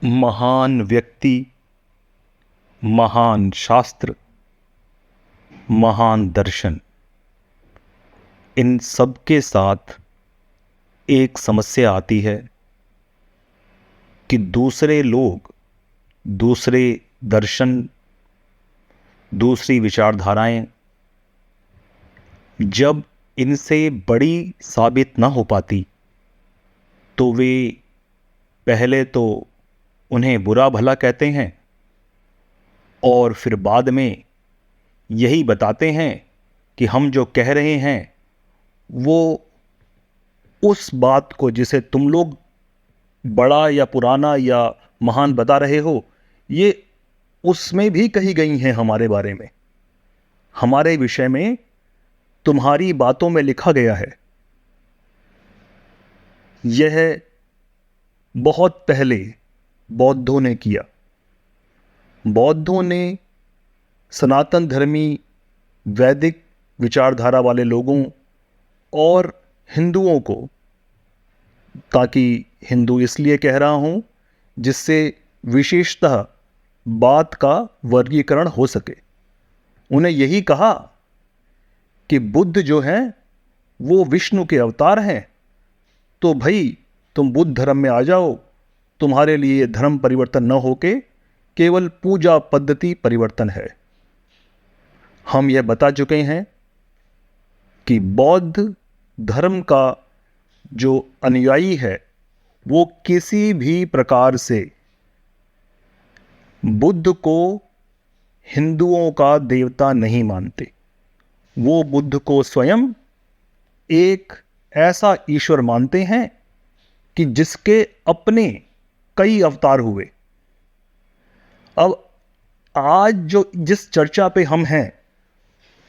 महान व्यक्ति, महान शास्त्र, महान दर्शन, इन सब के साथ एक समस्या आती है कि दूसरे लोग, दूसरे दर्शन, दूसरी विचारधाराएं जब इनसे बड़ी साबित ना हो पाती तो वे पहले तो उन्हें बुरा भला कहते हैं और फिर बाद में यही बताते हैं कि हम जो कह रहे हैं वो उस बात को जिसे तुम लोग बड़ा या पुराना या महान बता रहे हो, ये उसमें भी कही गई हैं हमारे बारे में, हमारे विषय में तुम्हारी बातों में लिखा गया है। यह बहुत पहले बौद्धों ने किया। बौद्धों ने सनातन धर्मी वैदिक विचारधारा वाले लोगों और हिंदुओं को, ताकि हिंदू इसलिए कह रहा हूँ जिससे विशेषतः बात का वर्गीकरण हो सके, उन्हें यही कहा कि बुद्ध जो हैं वो विष्णु के अवतार हैं, तो भाई तुम बुद्ध धर्म में आ जाओ, तुम्हारे लिए धर्म परिवर्तन न होके केवल पूजा पद्धति परिवर्तन है। हम यह बता चुके हैं कि बौद्ध धर्म का जो अनुयायी है वो किसी भी प्रकार से बुद्ध को हिंदुओं का देवता नहीं मानते। वो बुद्ध को स्वयं एक ऐसा ईश्वर मानते हैं कि जिसके अपने कई अवतार हुए। अब आज जो जिस चर्चा पे हम हैं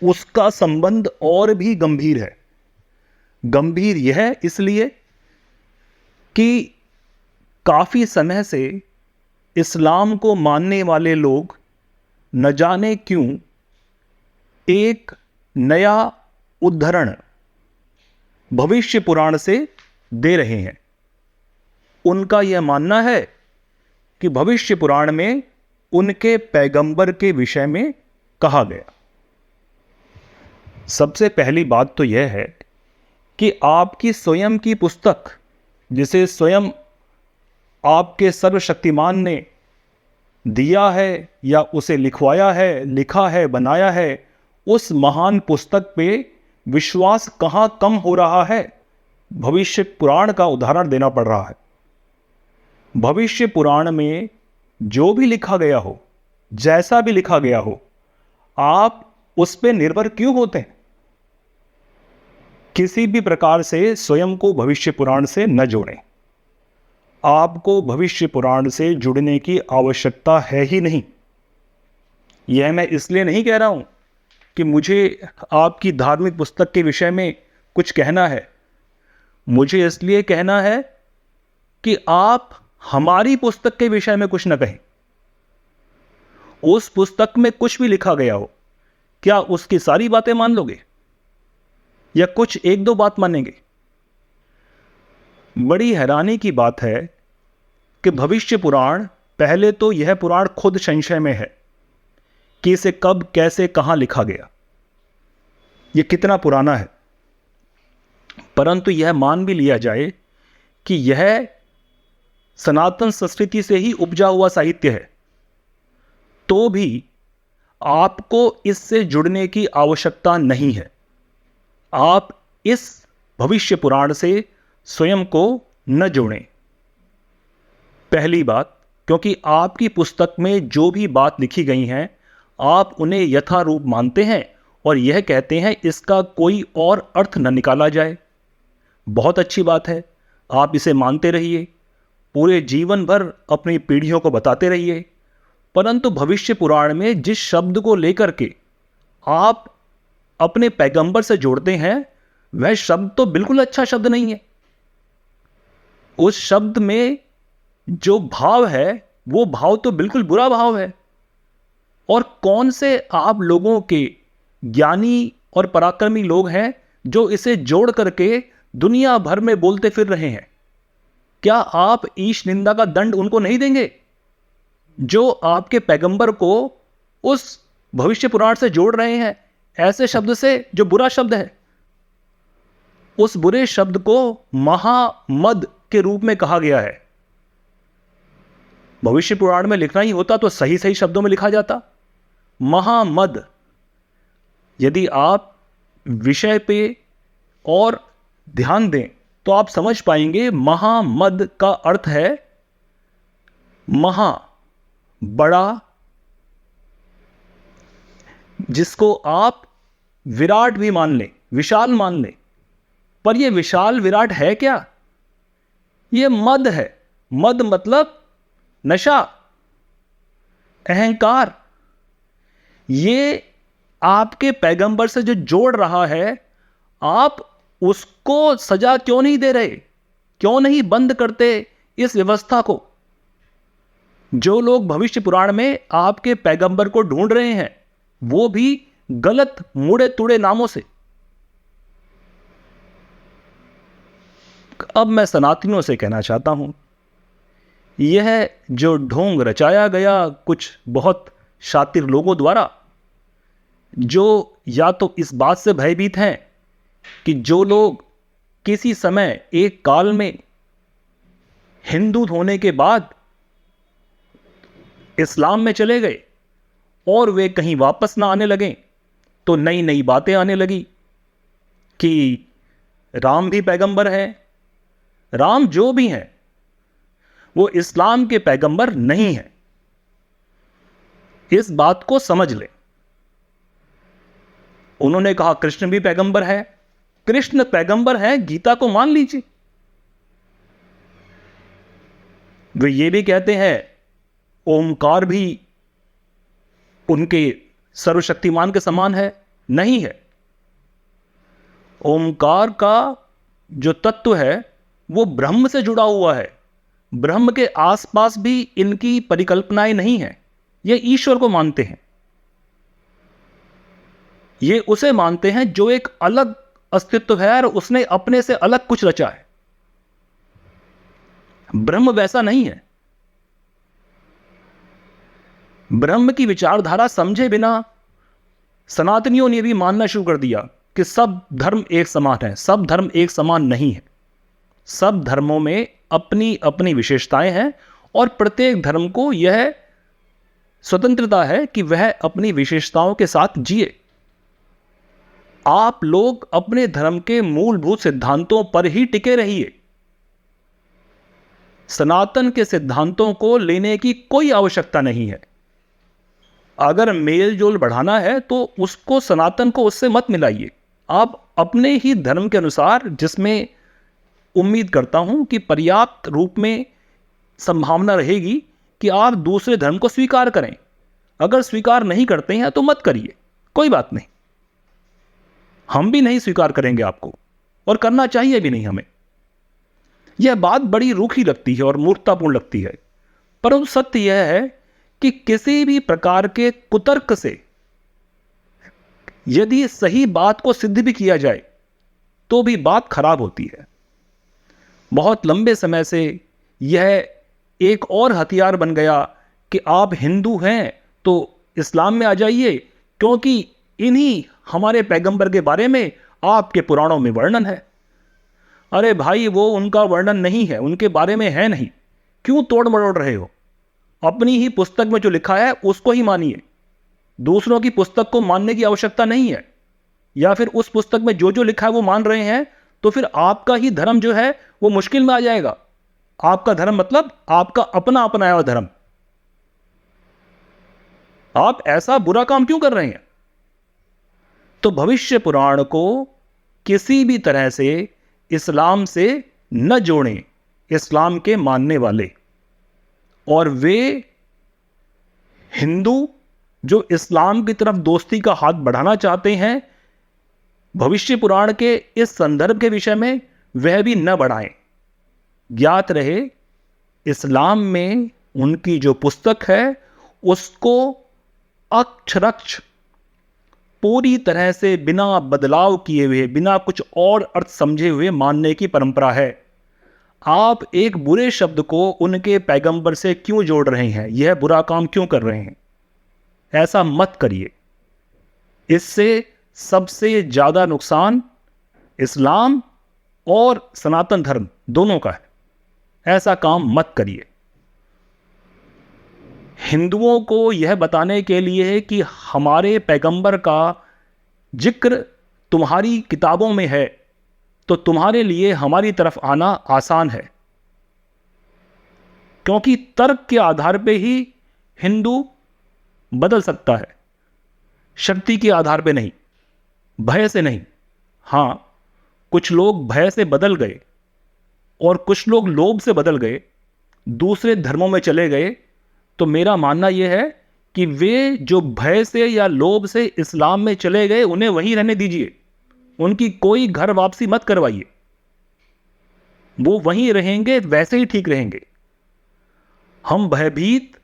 उसका संबंध और भी गंभीर है। गंभीर यह इसलिए कि काफी समय से इस्लाम को मानने वाले लोग न जाने क्यों एक नया उद्धरण भविष्य पुराण से दे रहे हैं। उनका यह मानना है कि भविष्य पुराण में उनके पैगंबर के विषय में कहा गया। सबसे पहली बात तो यह है कि आपकी स्वयं की पुस्तक, जिसे स्वयं आपके सर्वशक्तिमान ने दिया है या उसे लिखवाया है, लिखा है, बनाया है, उस महान पुस्तक पे विश्वास कहाँ कम हो रहा है, भविष्य पुराण का उदाहरण देना पड़ रहा है। भविष्य पुराण में जो भी लिखा गया हो, जैसा भी लिखा गया हो, आप उस पे निर्भर क्यों होते हैं? किसी भी प्रकार से स्वयं को भविष्य पुराण से न जोड़ें। आपको भविष्य पुराण से जुड़ने की आवश्यकता है ही नहीं। यह मैं इसलिए नहीं कह रहा हूं कि मुझे आपकी धार्मिक पुस्तक के विषय में कुछ कहना है। मुझे इसलिए कहना है कि आप हमारी पुस्तक के विषय में कुछ न कहें। उस पुस्तक में कुछ भी लिखा गया हो, क्या उसकी सारी बातें मान लोगे या कुछ एक दो बात मानेंगे? बड़ी हैरानी की बात है कि भविष्य पुराण, पहले तो यह पुराण खुद संशय में है कि इसे कब, कैसे, कहां लिखा गया, यह कितना पुराना है। परंतु यह मान भी लिया जाए कि यह सनातन संस्कृति से ही उपजा हुआ साहित्य है, तो भी आपको इससे जुड़ने की आवश्यकता नहीं है। आप इस भविष्य पुराण से स्वयं को न जोड़ें। पहली बात, क्योंकि आपकी पुस्तक में जो भी बात लिखी गई हैं आप उन्हें यथारूप मानते हैं और यह कहते हैं इसका कोई और अर्थ न निकाला जाए। बहुत अच्छी बात है, आप इसे मानते रहिए, पूरे जीवन भर अपनी पीढ़ियों को बताते रहिए। परंतु भविष्य पुराण में जिस शब्द को लेकर के आप अपने पैगंबर से जोड़ते हैं वह शब्द तो बिल्कुल अच्छा शब्द नहीं है। उस शब्द में जो भाव है वो भाव तो बिल्कुल बुरा भाव है। और कौन से आप लोगों के ज्ञानी और पराक्रमी लोग हैं जो इसे जोड़ करके दुनिया भर में बोलते फिर रहे हैं? क्या आप ईश निंदा का दंड उनको नहीं देंगे? जो आपके पैगंबर को उस भविष्य पुराण से जोड़ रहे हैं ऐसे शब्द से जो बुरा शब्द है। उस बुरे शब्द को महामद के रूप में कहा गया है। भविष्य पुराण में लिखना ही होता तो सही सही शब्दों में लिखा जाता, महामद। यदि आप विषय पे और ध्यान दें तो आप समझ पाएंगे महामद का अर्थ है महा, बड़ा, जिसको आप विराट भी मान लें, विशाल मान लें। पर यह विशाल विराट है क्या? यह मद है। मद मतलब नशा, अहंकार। ये आपके पैगंबर से जो जोड़ रहा है, आप उसको सजा क्यों नहीं दे रहे? क्यों नहीं बंद करते इस व्यवस्था को? जो लोग भविष्य पुराण में आपके पैगंबर को ढूंढ रहे हैं, वो भी गलत मुड़े तुड़े नामों से। अब मैं सनातनियों से कहना चाहता हूं, यह जो ढोंग रचाया गया कुछ बहुत शातिर लोगों द्वारा, जो या तो इस बात से भयभीत हैं कि जो लोग किसी समय एक काल में हिंदू होने के बाद इस्लाम में चले गए और वे कहीं वापस ना आने लगे, तो नई नई बातें आने लगी कि राम भी पैगंबर है। राम जो भी हैं वो इस्लाम के पैगंबर नहीं है। इस बात को समझ ले। उन्होंने कहा कृष्ण भी पैगंबर है। कृष्ण पैगंबर है, गीता को मान लीजिए। वे ये भी कहते हैं ओमकार भी उनके सर्वशक्तिमान के समान है। नहीं है। ओमकार का जो तत्व है वो ब्रह्म से जुड़ा हुआ है। ब्रह्म के आसपास भी इनकी परिकल्पनाएं नहीं है। ये ईश्वर को मानते हैं। ये उसे मानते हैं जो एक अलग अस्तित्व है और उसने अपने से अलग कुछ रचा है। ब्रह्म वैसा नहीं है। ब्रह्म की विचारधारा समझे बिना सनातनियों ने भी मानना शुरू कर दिया कि सब धर्म एक समान है। सब धर्म एक समान नहीं है। सब धर्मों में अपनी अपनी विशेषताएं हैं और प्रत्येक धर्म को यह स्वतंत्रता है कि वह अपनी विशेषताओं के साथ जिए। आप लोग अपने धर्म के मूलभूत सिद्धांतों पर ही टिके रहिए। सनातन के सिद्धांतों को लेने की कोई आवश्यकता नहीं है। अगर मेल जोल बढ़ाना है तो उसको सनातन को उससे मत मिलाइए। आप अपने ही धर्म के अनुसार, जिसमें उम्मीद करता हूं कि पर्याप्त रूप में संभावना रहेगी कि आप दूसरे धर्म को स्वीकार करें। अगर स्वीकार नहीं करते हैं तो मत करिए, कोई बात नहीं। हम भी नहीं स्वीकार करेंगे आपको, और करना चाहिए भी नहीं हमें। यह बात बड़ी रूखी लगती है और मूर्खतापूर्ण लगती है, परंतु सत्य यह है कि किसी भी प्रकार के कुतर्क से यदि सही बात को सिद्ध भी किया जाए तो भी बात खराब होती है। बहुत लंबे समय से यह एक और हथियार बन गया कि आप हिंदू हैं तो इस्लाम में आ जाइए, क्योंकि इन्हीं हमारे पैगंबर के बारे में आपके पुराणों में वर्णन है। अरे भाई, वो उनका वर्णन नहीं है, उनके बारे में है नहीं। क्यों तोड़ मरोड़ रहे हो? अपनी ही पुस्तक में जो लिखा है उसको ही मानिए। दूसरों की पुस्तक को मानने की आवश्यकता नहीं है। या फिर उस पुस्तक में जो जो लिखा है वो मान रहे हैं तो फिर आपका ही धर्म जो है वो मुश्किल में आ जाएगा। आपका धर्म मतलब आपका अपना अपनाया हुआ धर्म। आप ऐसा बुरा काम क्यों कर रहे हैं? तो भविष्य पुराण को किसी भी तरह से इस्लाम से न जोड़ें, इस्लाम के मानने वाले। और वे हिंदू जो इस्लाम की तरफ दोस्ती का हाथ बढ़ाना चाहते हैं, भविष्य पुराण के इस संदर्भ के विषय में वह भी न बढ़ाएं। ज्ञात रहे, इस्लाम में उनकी जो पुस्तक है उसको अक्षरक्ष पूरी तरह से बिना बदलाव किए हुए, बिना कुछ और अर्थ समझे हुए मानने की परंपरा है। आप एक बुरे शब्द को उनके पैगंबर से क्यों जोड़ रहे हैं, यह बुरा काम क्यों कर रहे हैं? ऐसा मत करिए। इससे सबसे ज़्यादा नुकसान इस्लाम और सनातन धर्म दोनों का है। ऐसा काम मत करिए। हिंदुओं को यह बताने के लिए कि हमारे पैगंबर का जिक्र तुम्हारी किताबों में है, तो तुम्हारे लिए हमारी तरफ आना आसान है, क्योंकि तर्क के आधार पे ही हिंदू बदल सकता है, शक्ति के आधार पे नहीं, भय से नहीं। हाँ, कुछ लोग भय से बदल गए और कुछ लोग लोभ से बदल गए, दूसरे धर्मों में चले गए। तो मेरा मानना यह है कि वे जो भय से या लोभ से इस्लाम में चले गए, उन्हें वहीं रहने दीजिए। उनकी कोई घर वापसी मत करवाइए। वो वहीं रहेंगे, वैसे ही ठीक रहेंगे। हम भयभीत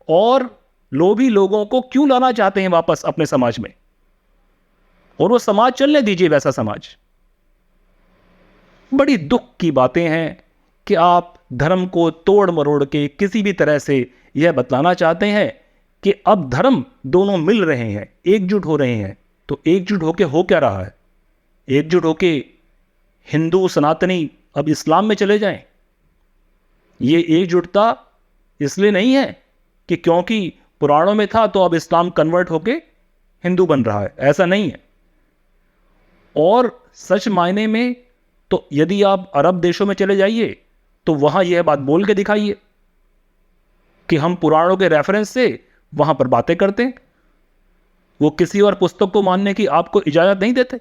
और लोभी लोगों को क्यों लाना चाहते हैं वापस अपने समाज में? और वो समाज चलने दीजिए, वैसा समाज। बड़ी दुख की बातें हैं कि आप धर्म को तोड़ मरोड़ के किसी भी तरह से यह बतलाना चाहते हैं कि अब धर्म दोनों मिल रहे हैं, एकजुट हो रहे हैं। तो एकजुट होके हो क्या रहा है? एकजुट होके हिंदू सनातनी अब इस्लाम में चले जाएं। ये एकजुटता इसलिए नहीं है कि क्योंकि पुराणों में था तो अब इस्लाम कन्वर्ट होके हिंदू बन रहा है, ऐसा नहीं है। और सच मायने में तो यदि आप अरब देशों में चले जाइए तो वहां यह बात बोल के दिखाइए कि हम पुराणों के रेफरेंस से वहां पर बातें करते हैं। वो किसी और पुस्तक को मानने की आपको इजाजत नहीं देते।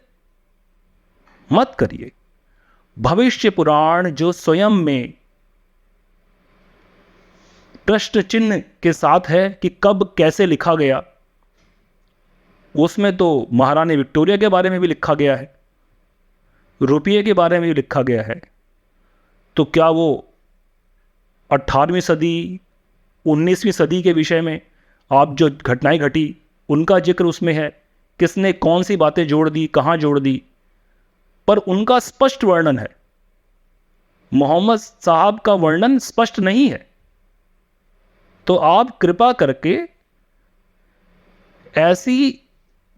मत करिए। भविष्य पुराण जो स्वयं में प्रश्न चिन्ह के साथ है कि कब कैसे लिखा गया, उसमें तो महारानी विक्टोरिया के बारे में भी लिखा गया है, रुपये के बारे में भी लिखा गया है। तो क्या वो 18वीं सदी 19वीं सदी के विषय में आप जो घटनाएं घटी उनका जिक्र उसमें है? किसने कौन सी बातें जोड़ दी, कहां जोड़ दी? पर उनका स्पष्ट वर्णन है। मोहम्मद साहब का वर्णन स्पष्ट नहीं है। तो आप कृपा करके ऐसी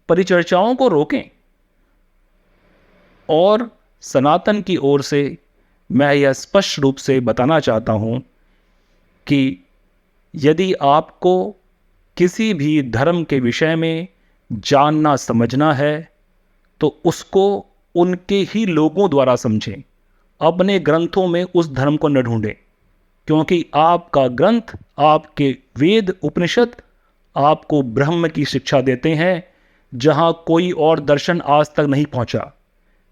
परिचर्चाओं को रोकें। और सनातन की ओर से मैं यह स्पष्ट रूप से बताना चाहता हूं कि यदि आपको किसी भी धर्म के विषय में जानना समझना है तो उसको उनके ही लोगों द्वारा समझें, अपने ग्रंथों में उस धर्म को न ढूंढें। क्योंकि आपका ग्रंथ, आपके वेद उपनिषद आपको ब्रह्म की शिक्षा देते हैं, जहां कोई और दर्शन आज तक नहीं पहुंचा।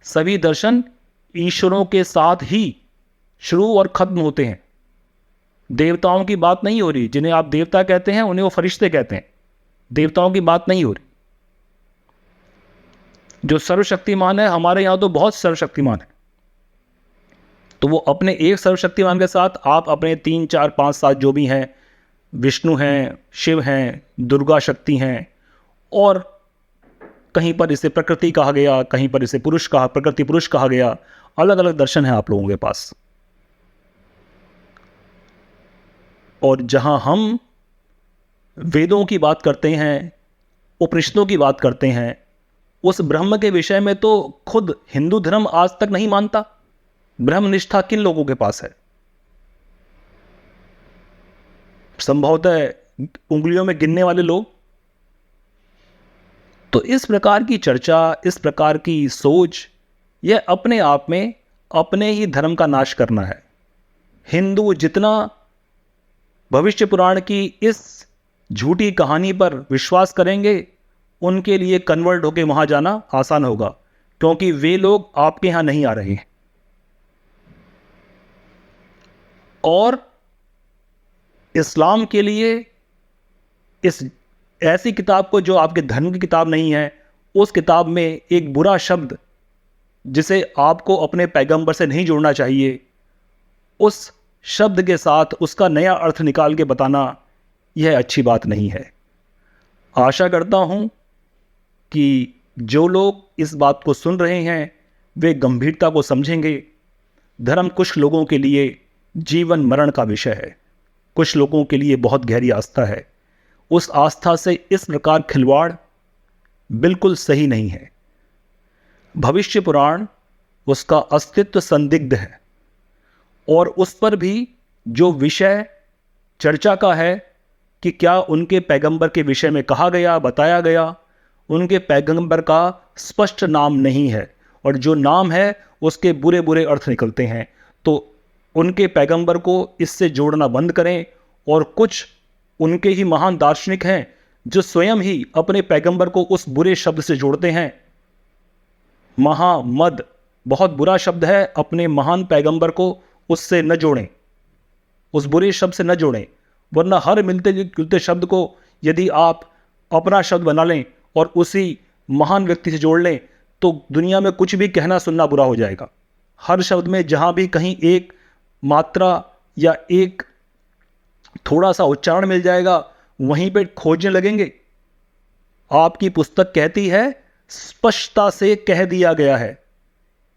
सभी दर्शन ईश्वरों के साथ ही शुरू और खत्म होते हैं। देवताओं की बात नहीं हो रही। जिन्हें आप देवता कहते हैं उन्हें वो फरिश्ते कहते हैं। देवताओं की बात नहीं हो रही। जो सर्वशक्तिमान है, हमारे यहां तो बहुत सर्वशक्तिमान है, तो वो अपने एक सर्वशक्तिमान के साथ आप अपने 3 4 5 7 जो भी हैं, विष्णु हैं, शिव हैं, दुर्गा शक्ति हैं, और कहीं पर इसे प्रकृति कहा गया, कहीं पर इसे पुरुष कहा, प्रकृति पुरुष कहा गया। अलग अलग दर्शन है आप लोगों के पास। और जहां हम वेदों की बात करते हैं, उपनिषदों की बात करते हैं, उस ब्रह्म के विषय में तो खुद हिंदू धर्म आज तक नहीं मानता। ब्रह्मनिष्ठा किन लोगों के पास है? संभवतः उंगलियों में गिनने वाले लोग। तो इस प्रकार की चर्चा, इस प्रकार की सोच, यह अपने आप में अपने ही धर्म का नाश करना है। हिंदू जितना भविष्य पुराण की इस झूठी कहानी पर विश्वास करेंगे, उनके लिए कन्वर्ट होकर वहां जाना आसान होगा, क्योंकि वे लोग आपके यहां नहीं आ रहे हैं। और इस्लाम के लिए इस ऐसी किताब को, जो आपके धर्म की किताब नहीं है, उस किताब में एक बुरा शब्द जिसे आपको अपने पैगंबर से नहीं जोड़ना चाहिए, उस शब्द के साथ उसका नया अर्थ निकाल के बताना, यह अच्छी बात नहीं है। आशा करता हूं कि जो लोग इस बात को सुन रहे हैं वे गंभीरता को समझेंगे धर्म कुछ लोगों के लिए जीवन मरण का विषय है, कुछ लोगों के लिए बहुत गहरी आस्था है। उस आस्था से इस प्रकार खिलवाड़ बिल्कुल सही नहीं है। भविष्य पुराण, उसका अस्तित्व संदिग्ध है और उस पर भी जो विषय चर्चा का है कि क्या उनके पैगंबर के विषय में कहा गया, बताया गया, उनके पैगंबर का स्पष्ट नाम नहीं है और जो नाम है उसके बुरे बुरे अर्थ निकलते हैं। तो उनके पैगंबर को इससे जोड़ना बंद करें। और कुछ उनके ही महान दार्शनिक हैं जो स्वयं ही अपने पैगंबर को उस बुरे शब्द से जोड़ते हैं। महामद बहुत बुरा शब्द है, अपने महान पैगंबर को उससे न जोड़ें, उस बुरे शब्द से न जोड़ें, वरना हर मिलते जुलते शब्द को यदि आप अपना शब्द बना लें और उसी महान व्यक्ति से जोड़ लें तो दुनिया में कुछ भी कहना सुनना बुरा हो जाएगा। हर शब्द में जहाँ भी कहीं एक मात्रा या एक थोड़ा सा उच्चारण मिल जाएगा, वहीं पे खोजने लगेंगे। आपकी पुस्तक कहती है स्पष्टता से कह दिया गया है।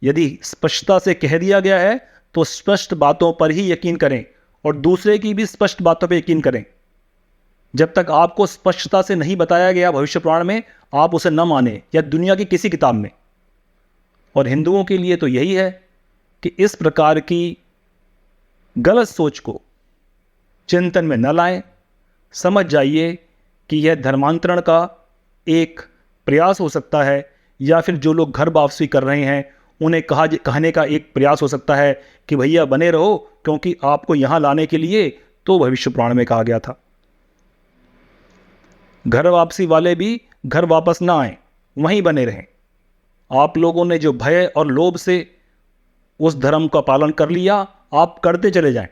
यदि स्पष्टता से कह दिया गया है तो स्पष्ट बातों पर ही यकीन करें और दूसरे की भी स्पष्ट बातों पर यकीन करें। जब तक आपको स्पष्टता से नहीं बताया गया भविष्य पुराण में, आप उसे न माने या दुनिया की किसी किताब में। और हिंदुओं के लिए तो यही है कि इस प्रकार की गलत सोच को चिंतन में न लाएं। समझ जाइए कि यह धर्मांतरण का एक प्रयास हो सकता है या फिर जो लोग घर वापसी कर रहे हैं उन्हें कहने का एक प्रयास हो सकता है कि भैया बने रहो, क्योंकि आपको यहां लाने के लिए तो भविष्य पुराण में कहा गया था। घर वापसी वाले भी घर वापस ना आए, वहीं बने रहें। आप लोगों ने जो भय और लोभ से उस धर्म का पालन कर लिया, आप करते चले जाएं।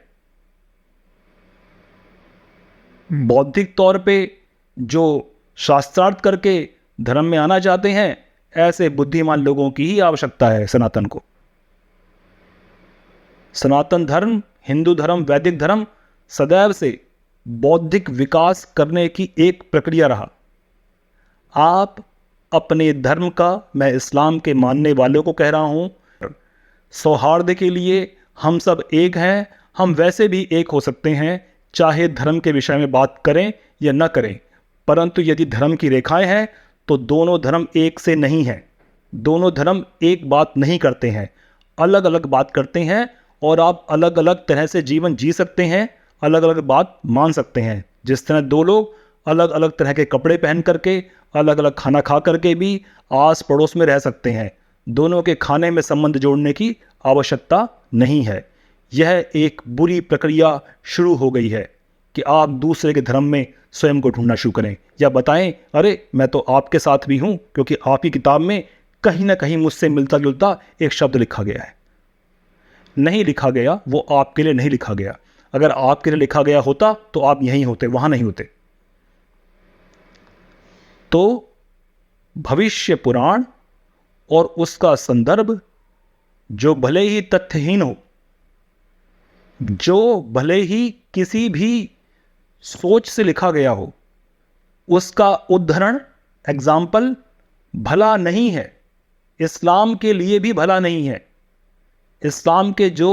बौद्धिक तौर पे जो शास्त्रार्थ करके धर्म में आना चाहते हैं, ऐसे बुद्धिमान लोगों की ही आवश्यकता है सनातन को। सनातन धर्म, हिंदू धर्म, वैदिक धर्म सदैव से बौद्धिक विकास करने की एक प्रक्रिया रहा। आप अपने धर्म का, मैं इस्लाम के मानने वालों को कह रहा हूं, सौहार्द के लिए हम सब एक हैं। हम वैसे भी एक हो सकते हैं, चाहे धर्म के विषय में बात करें या न करें, परंतु यदि धर्म की रेखाएं हैं तो दोनों धर्म एक से नहीं हैं। दोनों धर्म एक बात नहीं करते हैं, अलग अलग बात करते हैं। और आप अलग अलग तरह से जीवन जी सकते हैं, अलग अलग बात मान सकते हैं। जिस तरह दो लोग अलग अलग तरह के कपड़े पहन करके, अलग अलग खाना खा करके भी आस पड़ोस में रह सकते हैं, दोनों के खाने में संबंध जोड़ने की आवश्यकता नहीं है। यह एक बुरी प्रक्रिया शुरू हो गई है कि आप दूसरे के धर्म में स्वयं को ढूंढना शुरू करें या बताएं, अरे मैं तो आपके साथ भी हूं, क्योंकि आपकी किताब में कहीं ना कहीं मुझसे मिलता जुलता एक शब्द लिखा गया है। नहीं लिखा गया, वो आपके लिए नहीं लिखा गया। अगर आपके लिए लिखा गया होता तो आप यहीं होते, वहां नहीं होते। तो भविष्य पुराण और उसका संदर्भ, जो भले ही तथ्यहीन हो, जो भले ही किसी भी सोच से लिखा गया हो, उसका उद्धरण, एग्जाम्पल भला नहीं है। इस्लाम के लिए भी भला नहीं है। इस्लाम के जो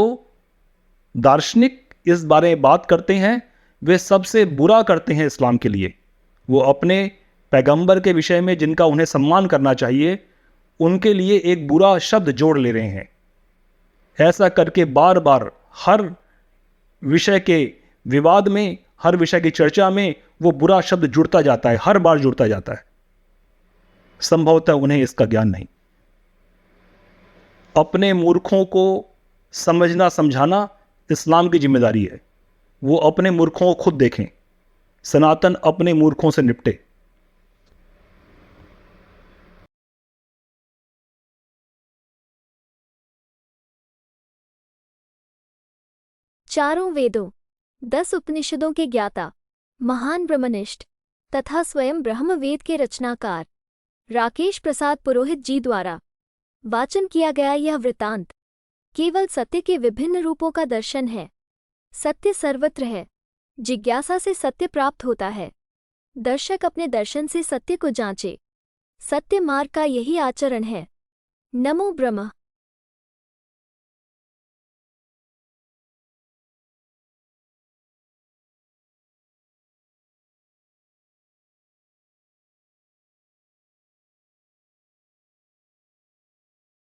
दार्शनिक इस बारे में बात करते हैं, वे सबसे बुरा करते हैं इस्लाम के लिए। वो अपने पैगंबर के विषय में जिनका उन्हें सम्मान करना चाहिए, उनके लिए एक बुरा शब्द जोड़ ले रहे हैं। ऐसा करके बार बार हर विषय के विवाद में, हर विषय की चर्चा में वो बुरा शब्द जुड़ता जाता है, हर बार जुड़ता जाता है। संभवतः उन्हें इसका ज्ञान नहीं। अपने मूर्खों को समझना समझाना इस्लाम की जिम्मेदारी है। वो अपने मूर्खों को खुद देखें। सनातन अपने मूर्खों से निपटे। चारों वेदों, 10 उपनिषदों के ज्ञाता, महान ब्रह्मनिष्ठ तथा स्वयं ब्रह्मवेद के रचनाकार राकेश प्रसाद पुरोहित जी द्वारा वाचन किया गया यह वृत्तांत केवल सत्य के विभिन्न रूपों का दर्शन है। सत्य सर्वत्र है। जिज्ञासा से सत्य प्राप्त होता है। दर्शक अपने दर्शन से सत्य को जांचे। सत्य मार्ग का यही आचरण है। नमो ब्रह्म।